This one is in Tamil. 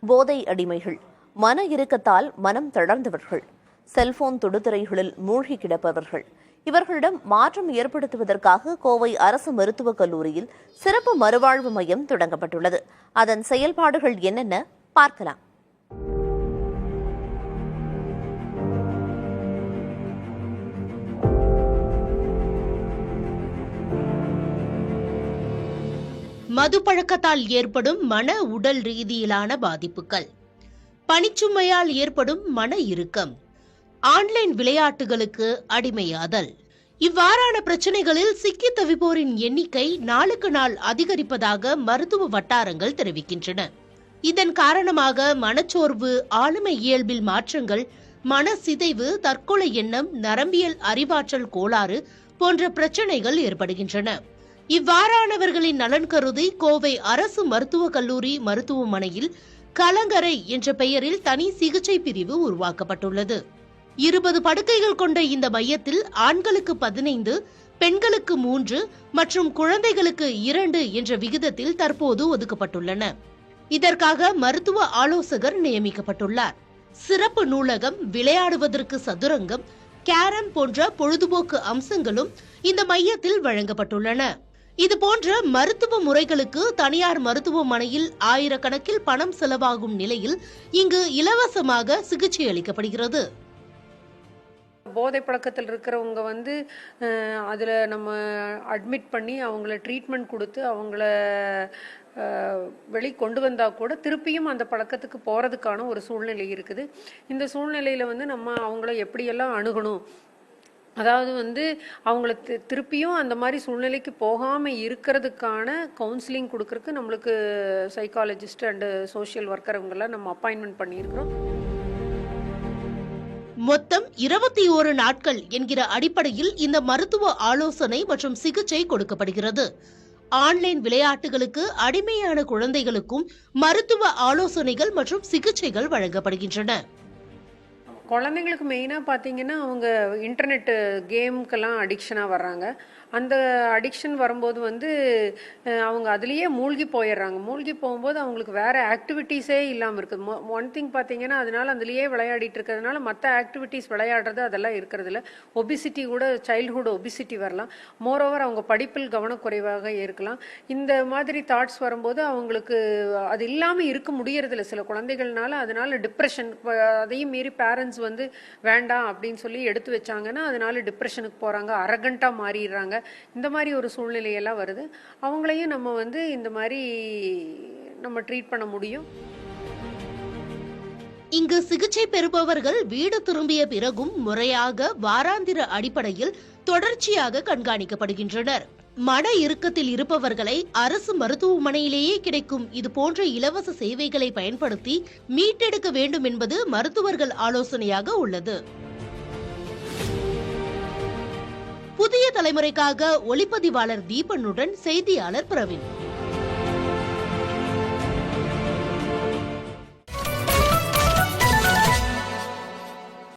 போதை அடிமைகள், மன இறுக்கத்தால் மனம் தளர்ந்தவர்கள், செல்போன் தொடுதிரைகளில் மூழ்கி கிடப்பவர்கள், இவர்களிடம் மாற்றம் ஏற்படுத்துவதற்காக கோவை அரசு மருத்துவக் கல்லூரியில் சிறப்பு மறுவாழ்வு மையம் தொடங்கப்பட்டுள்ளது. அதன் செயல்பாடுகள் என்னென்ன பார்க்கலாம். மது பழக்கத்தால் ஏற்படும் மன உடல் ரீதியிலான பாதிப்புகள், பணிச்சுமையால் ஏற்படும் மன இறுக்கம், ஆன்லைன் விளையாட்டுகளுக்கு அடிமையாதல், இவ்வாறான பிரச்சனைகளில் சிக்கி தவிப்போரின் எண்ணிக்கை நாளுக்கு நாள் அதிகரிப்பதாக மருத்துவ வட்டாரங்கள் தெரிவிக்கின்றன. இதன் காரணமாக மனச்சோர்வு, ஆளுமை இயல்பில் மாற்றங்கள், மன சிதைவு, தற்கொலை எண்ணம், நரம்பியல் அறிவாற்றல் கோளாறு போன்ற பிரச்சனைகள் ஏற்படுகின்றன. இவ்வாறானவர்களின் நலன் கருதி கோவை அரசு மருத்துவக் கல்லூரி மருத்துவமனையில் கலங்கரை என்ற பெயரில் தனி சிகிச்சை பிரிவு உருவாக்கப்பட்டுள்ளது. 20 படுக்கைகள் கொண்ட இந்த மையத்தில் ஆண்களுக்கு 15, பெண்களுக்கு 3 மற்றும் குழந்தைகளுக்கு 2 என்ற விகிதத்தில் தற்போது ஒதுக்கப்பட்டுள்ளன. இதற்காக மருத்துவ ஆலோசகர் நியமிக்கப்பட்டுள்ளார். சிறப்பு நூலகம், விளையாடுவதற்கு சதுரங்கம், கேரம் போன்ற பொழுதுபோக்கு அம்சங்களும் இந்த மையத்தில் வழங்கப்பட்டுள்ளன. இதுபோன்ற மருத்துவ முறைகளுக்கு தனியார் மருத்துவமனையில் ஆயிரக்கணக்கில் பணம் செலவாகும் நிலையில் இங்கு இலவசமாக சிகிச்சை அளிக்கப்படுகிறது. போதை பழக்கத்தில் இருக்கிறவங்க அதில் நம்ம அட்மிட் பண்ணி அவங்கள ட்ரீட்மெண்ட் கொடுத்து அவங்கள வெளி கொண்டு வந்தால் கூட திருப்பியும் அந்த பழக்கத்துக்கு போகிறதுக்கான ஒரு சூழ்நிலை இருக்குது. இந்த சூழ்நிலையில் நம்ம அவங்கள எப்படியெல்லாம் அணுகணும், அதாவது அவங்கள திருப்பியும் அந்த மாதிரி சூழ்நிலைக்கு போகாமல் இருக்கிறதுக்கான கவுன்சிலிங் கொடுக்கறதுக்கு நம்மளுக்கு சைக்காலஜிஸ்ட் அண்டு சோஷியல் ஒர்க்கர் அவங்கெல்லாம் நம்ம அப்பாயின்மெண்ட் பண்ணியிருக்கிறோம். மொத்தம் 21 நாட்கள் என்கிற அடிப்படையில் இந்த மருத்துவ ஆலோசனை மற்றும் சிகிச்சை கொடுக்கப்படுகிறது. ஆன்லைன் விளையாட்டுகளுக்கு அடிமையான குழந்தைகளுக்கும் மருத்துவ ஆலோசனைகள் மற்றும் சிகிச்சைகள் வழங்கப்படுகின்றன. குழந்தைங்களுக்கு மெயினாக பார்த்தீங்கன்னா அவங்க இன்டர்நெட்டு கேமுக்கெல்லாம் அடிக்ஷனாக வர்றாங்க. அந்த அடிக்ஷன் வரும்போது அவங்க அதுலேயே மூழ்கி போயிடுறாங்க. மூழ்கி போகும்போது அவங்களுக்கு வேறு ஆக்டிவிட்டீஸே இல்லாமல் இருக்குது. ஒன் திங் பார்த்தீங்கன்னா அதனால அதுலேயே விளையாடிட்டு இருக்கிறதுனால மற்ற ஆக்டிவிட்டீஸ் விளையாடுறது அதெல்லாம் இருக்கிறதில்ல. ஒபிசிட்டி கூட, சைல்ட்ஹுட் ஒபிசிட்டி வரலாம். மோரோவர் அவங்க படிப்பில் கவனக்குறைவாக இருக்கலாம். இந்த மாதிரி தாட்ஸ் வரும்போது அவங்களுக்கு அது இல்லாமல் இருக்க முடியறதில்ல சில குழந்தைகள்னால. அதனால டிப்ரெஷன், அதையும் மீறி பேரண்ட்ஸ் வேண்டாம் அப்படின்னு சொல்லி எடுத்து வச்சாங்கன்னா அதனால டிப்ரெஷனுக்கு போகிறாங்க, அரகண்டாக மாறிடுறாங்க. இந்த மாதிரி ஒரு சூழ்நிலையெல்லாம் வருது. அவங்களையும் நம்ம இந்த மாதிரி நம்ம ட்ரீட் பண்ண முடியும். இங்கு சிகிச்சை பெறுபவர்கள் வீடு திரும்பிய பிறகும் முறையாக வாராந்திர அடிப்படையில் தொடர்ச்சியாக கண்காணிக்கப்படுகின்றனர். மன இறுக்கத்தில் இருப்பவர்களை அரசு மருத்துவமனையிலேயே கிடைக்கும் இதுபோன்ற இலவச சேவைகளை பயன்படுத்தி மீட்டெடுக்க வேண்டும் என்பது மருத்துவர்கள் ஆலோசனையாக உள்ளது. புதிய தலைமுறைக்காக ஒளிப்பதிவாளர் தீபனுடன் செய்தியாளர் பிரவீன்.